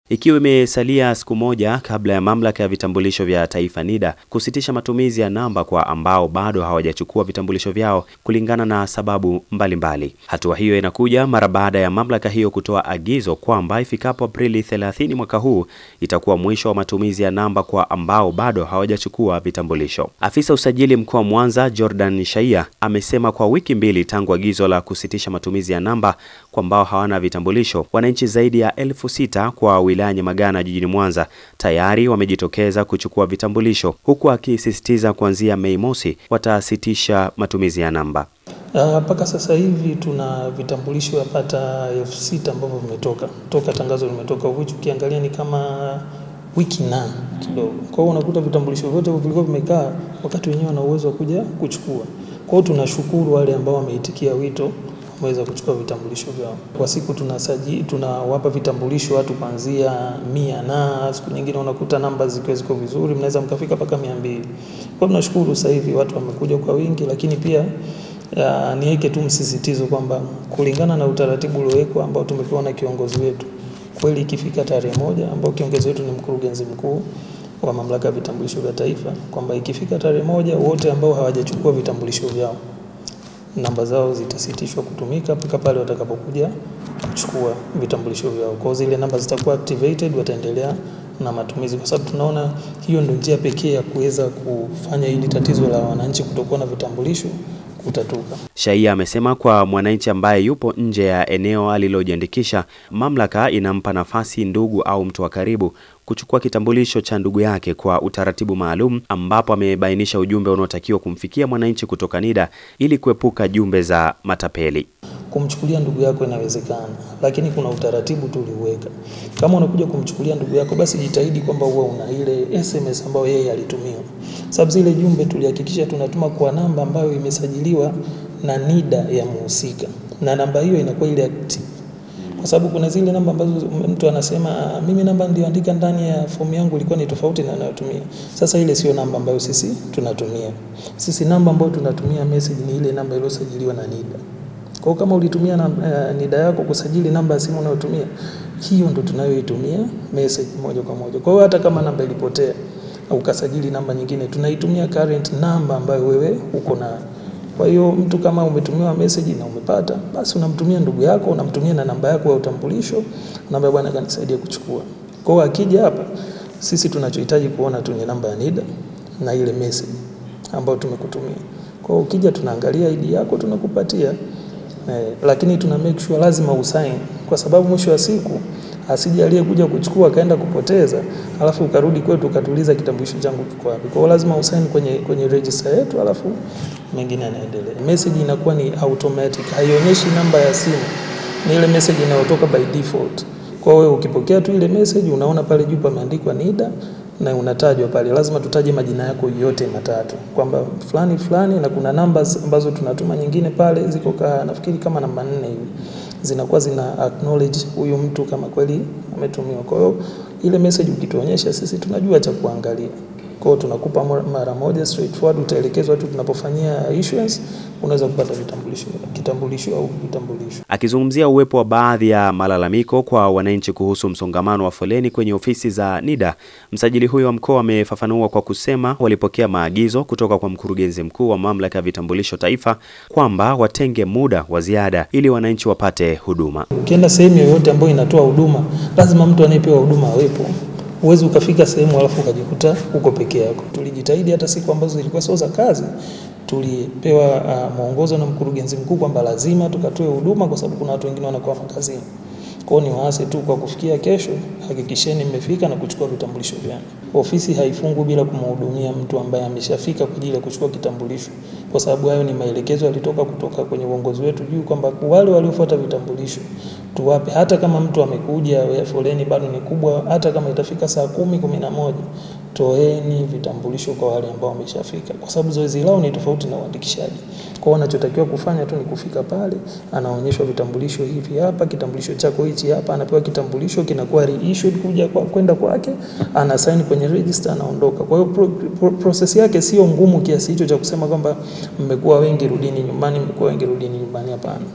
Ikiwa imesalia siku moja kabla ya mamlaka ya vitambulisho vya taifa NIDA kusitisha matumizi ya namba kwa ambao bado hawajachukua vitambulisho vyao kulingana na sababu mbalimbali. Hatua hiyo inakuja mara baada ya mamlaka hiyo kutoa agizo kwamba ifikapo Aprili 30 mwaka huu itakuwa mwisho wa matumizi ya namba kwa ambao bado hawajachukua vitambulisho. Afisa usajili mkoa wa Mwanza Jordan Shaia amesema kwa wiki mbili tangu agizo la kusitisha matumizi ya namba kwa ambao hawana vitambulisho, wananchi zaidi ya 6,000 kwa wilaya Nyamagana jijini Mwanza tayari wamejitokeza kuchukua vitambulisho, huku akisisitiza kuanzia Mei Mosi watasitisha matumizi ya namba. Mpaka sasa hivi tuna vitambulisho yapata 6,000 ambavyo vimetoka toka tangazo limetoka, which ukiangalia ni kama wiki na kidogo. Kwa hiyo unakuta vitambulisho vyote vilikuwa vimekaa wakati wenyewe na uwezo wa kuja kuchukua. Kwa hiyo tunashukuru wale ambao wameitikia wito wameweza kuchukua vitambulisho vyao. Kwa siku tunawapa vitambulisho watu kuanzia 100 na siku nyingine unakuta namba zikiwa ziko vizuri mnaweza mkafika mpaka 200. Kwa hiyo tunashukuru sasa hivi watu wamekuja kwa wingi, lakini pia niweke tu msisitizo kwamba kulingana na utaratibu uliowekwa ambao tumepewa na kiongozi wetu, kweli ikifika tarehe 1 ambao kiongozi wetu ni mkurugenzi mkuu wa mamlaka ya vitambulisho vya taifa, kwamba ikifika tarehe 1 wote ambao hawajachukua vitambulisho vyao namba zao zitasitishwa kutumika mpaka pale watakapokuja kuchukua vitambulisho vyao. Kwa zile namba zitakuwa activated, wataendelea na matumizi, kwa sababu tunaona hiyo ndio njia pekee ya kuweza kufanya hili tatizo la wananchi kutokuwa na vitambulisho kutatuka. Shaia amesema kwa mwananchi ambaye yupo nje ya eneo alilojiandikisha, mamlaka inampa nafasi ndugu au mtu wa karibu kuchukua kitambulisho cha ndugu yake kwa utaratibu maalum, ambapo amebainisha ujumbe unaotakiwa kumfikia mwananchi kutoka NIDA ili kuepuka jumbe za matapeli. Kumchukulia ndugu yako inawezekana, lakini kuna utaratibu tuliweka. Kama unakuja kumchukulia ndugu yako, basi jitahidi kwamba uwe una ile SMS ambayo yeye alitumia. Sababu zile jumbe tulihakikisha tunatuma kwa namba ambayo imesajiliwa na NIDA ya muhusika, na namba hiyo inakuwa ile active. Kwa sababu kuna zile namba ambazo mtu anasema mimi namba niliyoandika ndani ya fomu yangu ilikuwa ni tofauti na ninayotumia. Sasa ile sio namba ambayo sisi tunatumia. Sisi namba ambayo tunatumia message ni ile namba iliyosajiliwa na NIDA. Kwa kama ulitumia na NIDA yako kusajili namba ya simu unayotumia, hiyo ndo tunayoitumia message moja kwa moja. Kwa hiyo hata kama namba ilipotea au ukasajili namba nyingine, tunaitumia current namba ambayo wewe uko nayo. Kwa hiyo mtu kama umetumiwa message na umepata, basi unamtumia ndugu yako, unamtumia na namba yako ya utambulisho, namba bwana kanisaidia kuchukua. Kwa hiyo akija hapa, sisi tunachohitaji kuona tu ni namba ya NIDA na ile message ambayo tumekutumia. Kwa hiyo ukija tunaangalia ID yako tunakupatia. Lakini tuna make sure lazima usign, kwa sababu mwisho wa siku asije aliyekuja kuchukua kaenda kupoteza alafu ukarudi kwetu ukatuliza kitambulisho changu kiko wapi. Kwa hiyo lazima usign kwenye register yetu, alafu mengine yanaendelea. Message inakuwa ni automatic, haionyeshi namba ya simu, ni ile message inayotoka by default. Kwa hiyo ukipokea tu ile message unaona pale juu pameandikwa NIDA na unatajwa pale. Lazima tutaje majina yako yote matatu kwamba fulani fulani, na kuna numbers ambazo tunatuma nyingine pale ziko nafikiri kama namba 4 hivi, zinakuwa zina acknowledge huyu mtu kama kweli ametumiwa. Kwa hiyo ile message ukituonyesha sisi tunajua cha kuangalia. Kwa hiyo tunakupa mara moja straightforward, utaelekezwa tu tunapofanyia issuance unaweza kupata kitambulisho au vitambulisho. Akizungumzia uwepo wa baadhi ya malalamiko kwa wananchi kuhusu msongamano wa foleni kwenye ofisi za NIDA, msajili huyo wa mkoa amefafanua kwa kusema walipokea maagizo kutoka kwa mkurugenzi mkuu wa mamlaka ya vitambulisho taifa kwamba watenge muda wa ziada ili wananchi wapate huduma. Ukienda sehemu yoyote ambayo inatoa huduma, lazima mtu anayepewa huduma awepo. Uwezi ukafika sehemu alafu ukajikuta uko peke yako. Tulijitahidi hata siku ambazo zilikuwa sio za kazi, tulipewa mwongozo na mkurugenzi mkuu kwamba lazima tukatoe huduma kwa sababu kuna watu wengine wanakuwa makazini. Kwa hiyo niwaase tu kwa kufikia kesho, hakikisheni mmefika na kuchukua vitambulisho vyenu. Ofisi haifungwi bila kumhudumia mtu ambaye ameshafika kwa ajili ya kuchukua kitambulisho, kwa sababu hayo ni maelekezo yalitoka kutoka kwenye uongozi wetu juu kwamba wale waliofuata vitambulisho tuwape, hata kama mtu amekuja foleni bado ni kubwa, hata kama itafika saa 10, 11, toeni vitambulisho kwa wale ambao wameshafika, kwa sababu zoezi lao ni tofauti na uandikishaji. Kwa hiyo anachotakiwa kufanya tu ni kufika pale, anaonyeshwa vitambulisho hivi hapa, kitambulisho chako hichi hapa, anapewa kitambulisho kinakuwa reissued kuja kwenda kwake, ana sign kwenye register, anaondoka. Kwa hiyo process yake sio ngumu kiasi hicho cha kusema kwamba mmekuwa wengi rudini nyumbani, mmekuwa wengi rudini nyumbani, hapana.